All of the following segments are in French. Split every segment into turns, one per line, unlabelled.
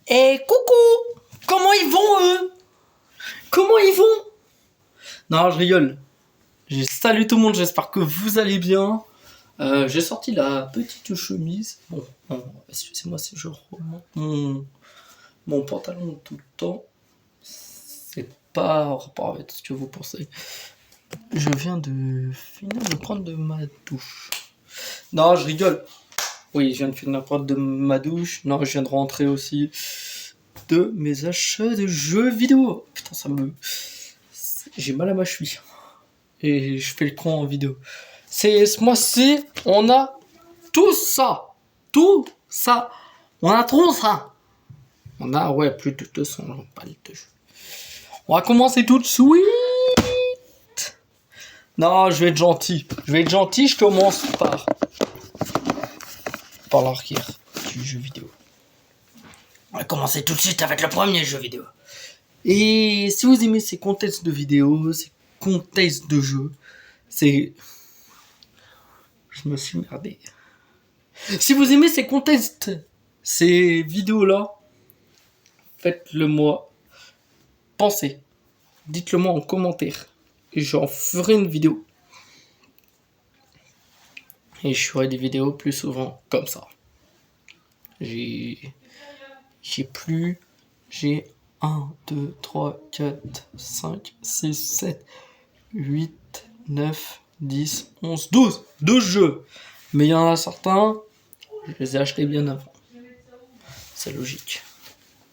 Eh, coucou! Comment ils vont, eux? Comment ils vont? Non, je rigole. Salut tout le monde, j'espère que vous allez bien. J'ai sorti la petite chemise. Bon, excusez-moi si je remonte mon pantalon tout le temps. C'est pas en rapport avec ce que vous pensez. Je viens de finir de prendre de ma douche. Non, je rigole. Oui, je viens de finir de prendre de ma douche. Non, je viens de rentrer aussi de mes achats de jeux vidéo. Putain, j'ai mal à ma cheville. Et je fais le con en vidéo. Ce mois-ci, on a tout ça. Tout ça. On a tout ça. On a, ouais, plus de 200 balles de jeux. On va commencer tout de suite. Non, je vais être gentil. Je commence par l'arrière du jeu vidéo. On va commencer tout de suite avec le premier jeu vidéo. Et si vous aimez ces contests de vidéos, ces contests de jeux, je me suis merdé. Si vous aimez ces contests, ces vidéos-là, faites-le moi. Pensez. Dites-le moi en commentaire. Et j'en ferai une vidéo. Et je ferai des vidéos plus souvent comme ça. J'ai 1, 2, 3, 4, 5, 6, 7, 8, 9, 10, 11, 12. 12 jeux. Mais il y en a certains, je les ai achetés bien avant. C'est logique.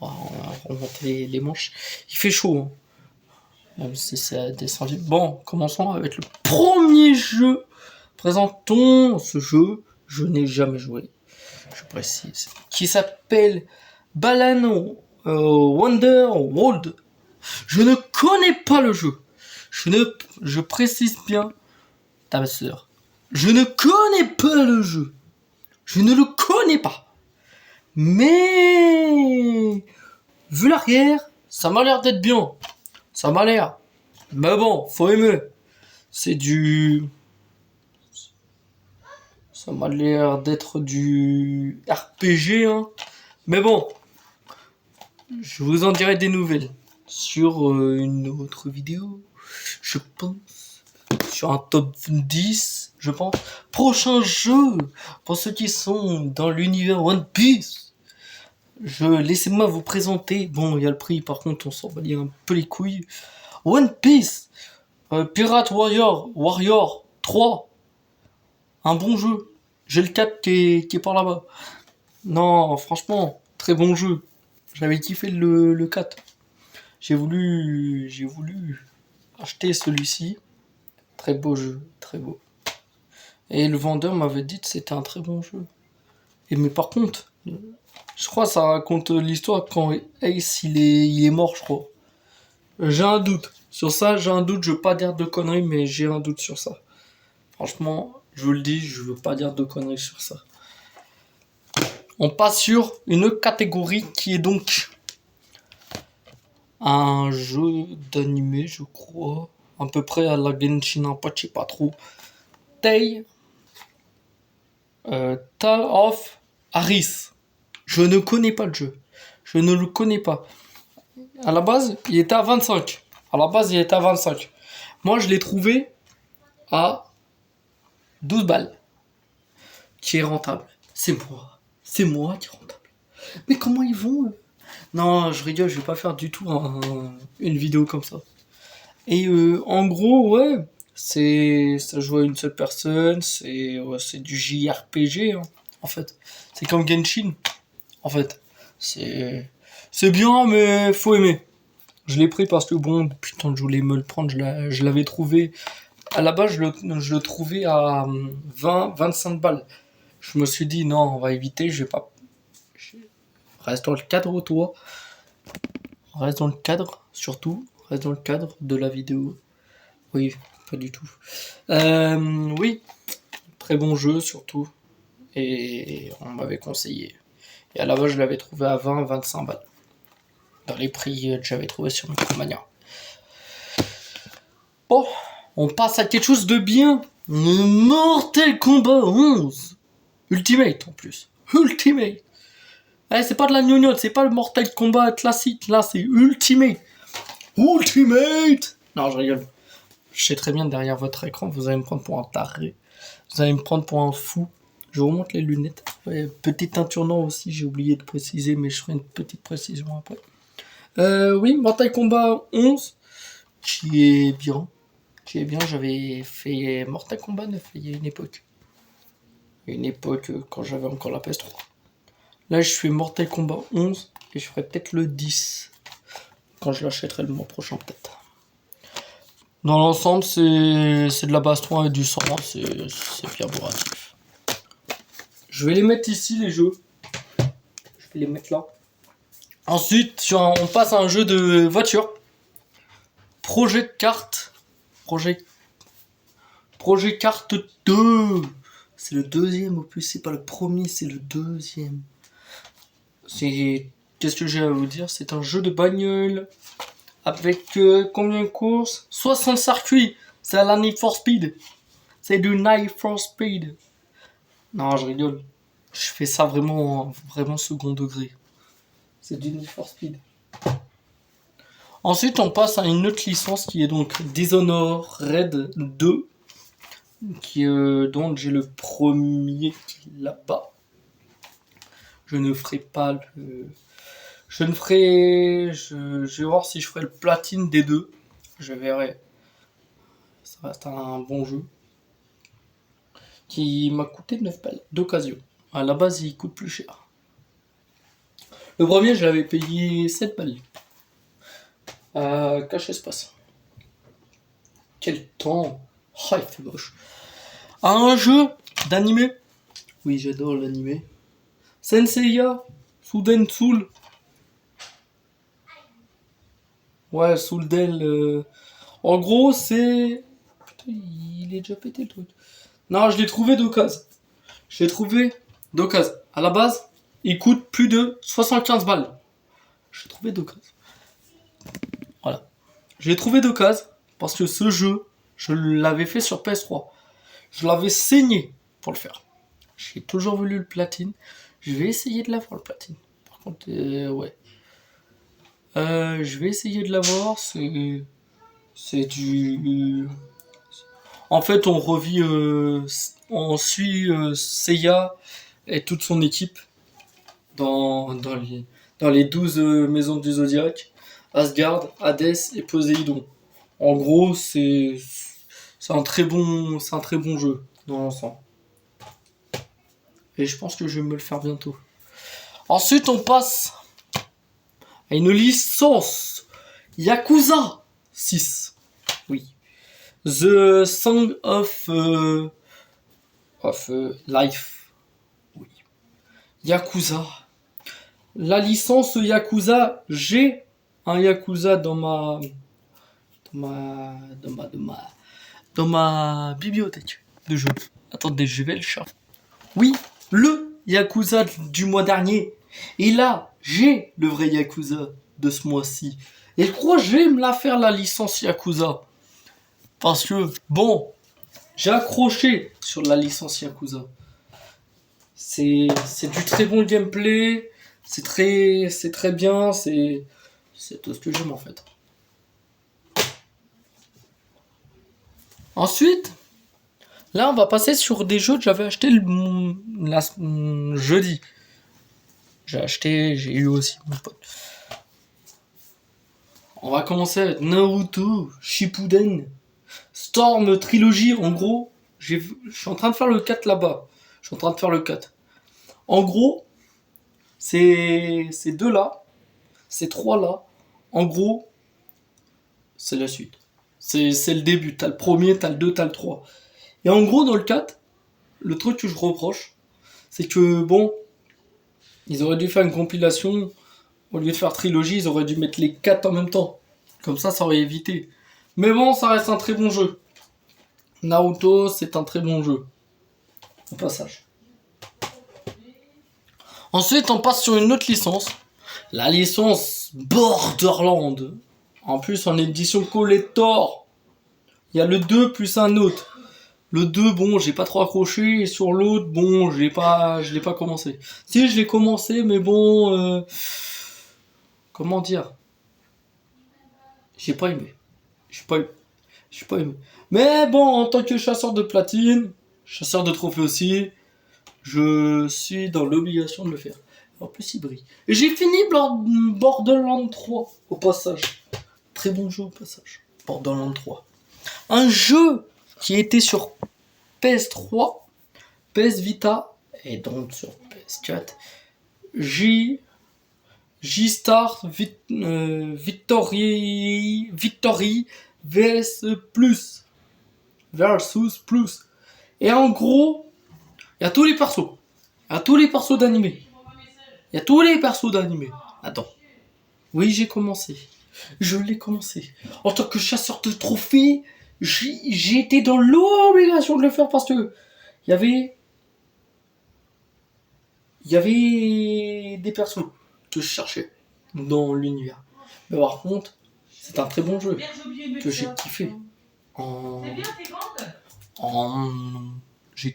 On va remonter les manches. Il fait chaud. Hein. Même si c'est descendu. Bon, commençons avec le premier jeu. Présentons ce jeu. Je n'ai jamais joué. Je précise. Qui s'appelle Balan Wonderworld. Je ne connais pas le jeu. Je précise bien, ta sœur. Je ne connais pas le jeu. Je ne le connais pas. Mais vu l'arrière, ça m'a l'air d'être bien. Ça m'a l'air. Mais bon, faut aimer. Ça m'a l'air d'être du RPG, hein. Mais bon, je vous en dirai des nouvelles sur une autre vidéo, je pense, sur un top 10, je pense. Prochain jeu, pour ceux qui sont dans l'univers One Piece, laissez-moi vous présenter. Bon, il y a le prix, par contre, on s'en va dire un peu les couilles. One Piece, Pirate Warrior 3, un bon jeu. J'ai le 4 qui est par là-bas. Non, franchement, très bon jeu. J'avais kiffé le 4. J'ai voulu acheter celui-ci. Très beau jeu, très beau. Et le vendeur m'avait dit que c'était un très bon jeu. Mais par contre, je crois que ça raconte l'histoire quand Ace il est mort, je crois. J'ai un doute. Sur ça, je veux pas dire de conneries, mais j'ai un doute sur ça. Franchement, je vous le dis, je veux pas dire de conneries sur ça. On passe sur une catégorie qui est donc un jeu d'animé, je crois. À peu près à la Genshin Impact, je sais pas trop. Tale of Aris. Je ne connais pas le jeu. Je ne le connais pas. À la base, il était à 25. Moi, je l'ai trouvé à 12 balles. Qui est rentable. C'est moi qui est rentable. Mais comment ils vont eux? Non, je rigole, je vais pas faire du tout une vidéo comme ça. Et en gros, ouais, ça joue à une seule personne, c'est du JRPG, hein, en fait. C'est comme Genshin, en fait. C'est bien, mais faut aimer. Je l'ai pris parce que bon, putain, je voulais me le prendre, je l'avais trouvé. À la base, je le trouvais à 20-25 balles. Je me suis dit, non, on va éviter, je vais pas. Reste dans le cadre, toi. Reste dans le cadre, surtout. Reste dans le cadre de la vidéo. Oui, pas du tout. Oui, très bon jeu, surtout. Et on m'avait conseillé. Et à la base, je l'avais trouvé à 20-25 balles. Dans les prix que j'avais trouvé sur Micromania. Bon, on passe à quelque chose de bien. Mortal Kombat 11. Ultimate, en plus. Ultimate. Eh, c'est pas de la gnognotte, c'est pas le Mortal Kombat classique, là c'est Ultimate. Ultimate. Non, je rigole. Je sais très bien, derrière votre écran, vous allez me prendre pour un taré. Vous allez me prendre pour un fou. Je vous remonte les lunettes. Ouais, petite teinture noire aussi, j'ai oublié de préciser, mais je ferai une petite précision après. Oui, Mortal Kombat 11, qui est bien. Qui est bien, j'avais fait Mortal Kombat 9 il y a une époque. Une époque quand j'avais encore la PS3. Là, je fais Mortal Kombat 11 et je ferai peut-être le 10. Quand je l'achèterai le mois prochain, peut-être. Dans l'ensemble, c'est de la baston avec du sang, c'est bien bourratif. Je vais les mettre ici, les jeux. Je vais les mettre là. Ensuite, on passe à un jeu de voiture. Project Kart. Project Kart 2. C'est le deuxième opus, c'est pas le premier, c'est le deuxième. Qu'est-ce que j'ai à vous dire? C'est un jeu de bagnole. Avec combien de courses? 60 circuits. C'est à la Need for Speed. C'est du Need for Speed. Non, je rigole. Je fais ça vraiment second degré. C'est du Need for Speed. Ensuite, on passe à une autre licence qui est donc Dishonored 2. Donc j'ai le premier qui est là-bas. Je ne ferai pas le... Je vais voir si je ferai le platine des deux. Je verrai. Ça reste un bon jeu. Qui m'a coûté 9 balles d'occasion. À la base, il coûte plus cher. Le premier, je l'avais payé 7 balles. Cache espace. Quel temps. Oh, il fait moche. Un jeu d'animé. Oui, j'adore l'animé. Senseiya. Suden Soul. Ouais, Soul Del. En gros, c'est... Putain, il est déjà pété le truc. Non, je l'ai trouvé d'occasion. À la base, il coûte plus de 75 balles. Je l'ai trouvé d'occasion. Voilà. Je l'ai trouvé d'occasion parce que ce jeu, je l'avais fait sur PS3. Je l'avais saigné pour le faire. J'ai toujours voulu le platine. Je vais essayer de l'avoir le platine. Par contre, ouais. Je vais essayer de l'avoir. C'est du... En fait, on revit... on suit Seiya et toute son équipe dans les 12 maisons du Zodiac. Asgard, Hadès et Poséidon. En gros, c'est un très bon jeu dans l'ensemble. Et je pense que je vais me le faire bientôt. Ensuite, on passe à une licence Yakuza 6. Oui. The Song of Life. Oui. Yakuza. La licence Yakuza, j'ai un Yakuza dans ma bibliothèque de jeux. Attendez, je vais le chercher. Oui, le Yakuza du mois dernier. Et là, j'ai le vrai Yakuza de ce mois-ci. Et je crois que je vais me la faire la licence Yakuza. Parce que, bon, j'ai accroché sur la licence Yakuza. C'est du très bon gameplay. C'est très bien. C'est tout ce que j'aime en fait. Ensuite, là, on va passer sur des jeux que j'avais acheté jeudi. J'ai eu aussi mon pote. On va commencer avec Naruto Shippuden Storm Trilogy. En gros, je suis en train de faire le 4 là-bas. Je suis en train de faire le 4. En gros, ces deux-là, ces trois-là, en gros, c'est la suite. C'est le début. T'as le premier, t'as le 2, t'as le 3. Et en gros, dans le 4, le truc que je reproche, c'est que, bon, ils auraient dû faire une compilation. Au lieu de faire trilogie, ils auraient dû mettre les 4 en même temps. Comme ça aurait évité. Mais bon, ça reste un très bon jeu. Naruto, c'est un très bon jeu. Au passage. Ensuite, on passe sur une autre licence. La licence Borderlands. En plus, en édition collector. Il y a le 2 plus un autre. Le 2, bon, j'ai pas trop accroché. Et sur l'autre, bon, je l'ai pas commencé. Si, je l'ai commencé, mais bon... comment dire? J'ai pas aimé. J'ai pas aimé. Mais bon, en tant que chasseur de platine, chasseur de trophées aussi, je suis dans l'obligation de le faire. En plus, il brille. Et j'ai fini Borderlands 3, au passage. Très bon jeu au passage. Borderlands 3. Un jeu qui était sur PS3, PS Vita, et donc sur PS4. J-Star Victory VS Plus. Versus Plus. Et en gros, il y a tous les persos. Il y a tous les persos d'animé. Il y a tous les persos d'animé. Attends. Oui, j'ai commencé. Je l'ai commencé. En tant que chasseur de trophées, j'ai été dans l'obligation de le faire parce que il y avait des persos que je cherchais dans l'univers. Mais par contre, c'est un très bon jeu que j'ai kiffé. J'ai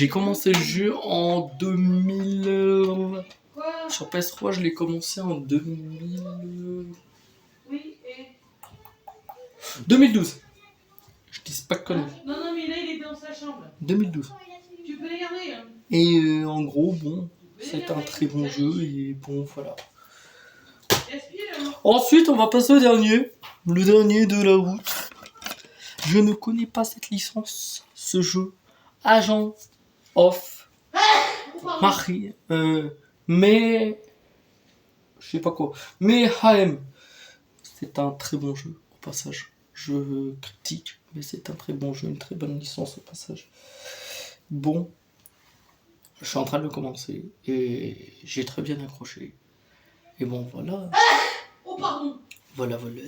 commencé le jeu en 2000. Sur PS3, je l'ai commencé en 2012. Je dis pas de conneries.
Non, mais là, il est dans sa chambre.
2012.
Tu peux les garder. Hein.
Et en gros, bon, c'est un très bon jeu et bon, voilà. Ensuite, on va passer au dernier. Le dernier de la route. Je ne connais pas cette licence, ce jeu. Agent of Marie. Mais... je sais pas quoi. Mais AM. C'est un très bon jeu, au passage. Je critique, mais c'est un très bon jeu, une très bonne licence, au passage. Bon. Je suis en train de le commencer. Et j'ai très bien accroché. Et bon, voilà.
Oh, pardon.
Voilà. Voilà.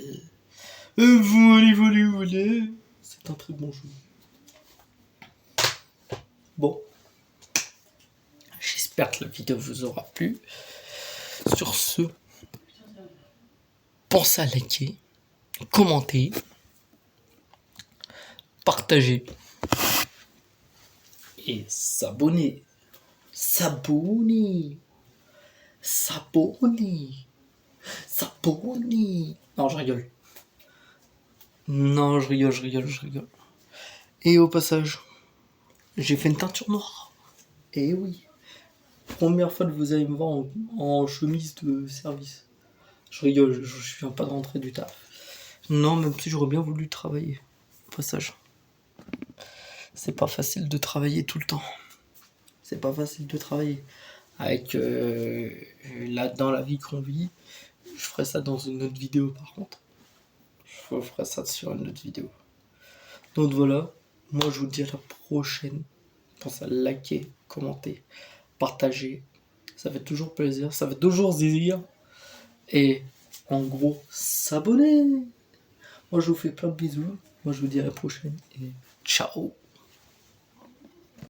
C'est un très bon jeu. Bon. J'espère que la vidéo vous aura plu. Sur ce, pensez à liker, commenter, partager et s'abonner. Non, je rigole. Non, je rigole. Et au passage, j'ai fait une teinture noire. Et oui. Première fois que vous allez me voir en chemise de service. Je rigole, je viens pas de rentrer du taf. Non, même si j'aurais bien voulu travailler. Au passage. C'est pas facile de travailler tout le temps. C'est pas facile de travailler. Avec là, dans la vie qu'on vit, je ferai ça dans une autre vidéo par contre. Je ferai ça sur une autre vidéo. Donc voilà, moi je vous dis à la prochaine. Pensez à liker, commenter, partager. Ça fait toujours plaisir, ça fait toujours plaisir. Et en gros, s'abonner. Moi je vous fais plein de bisous. Moi je vous dis à la prochaine et ciao.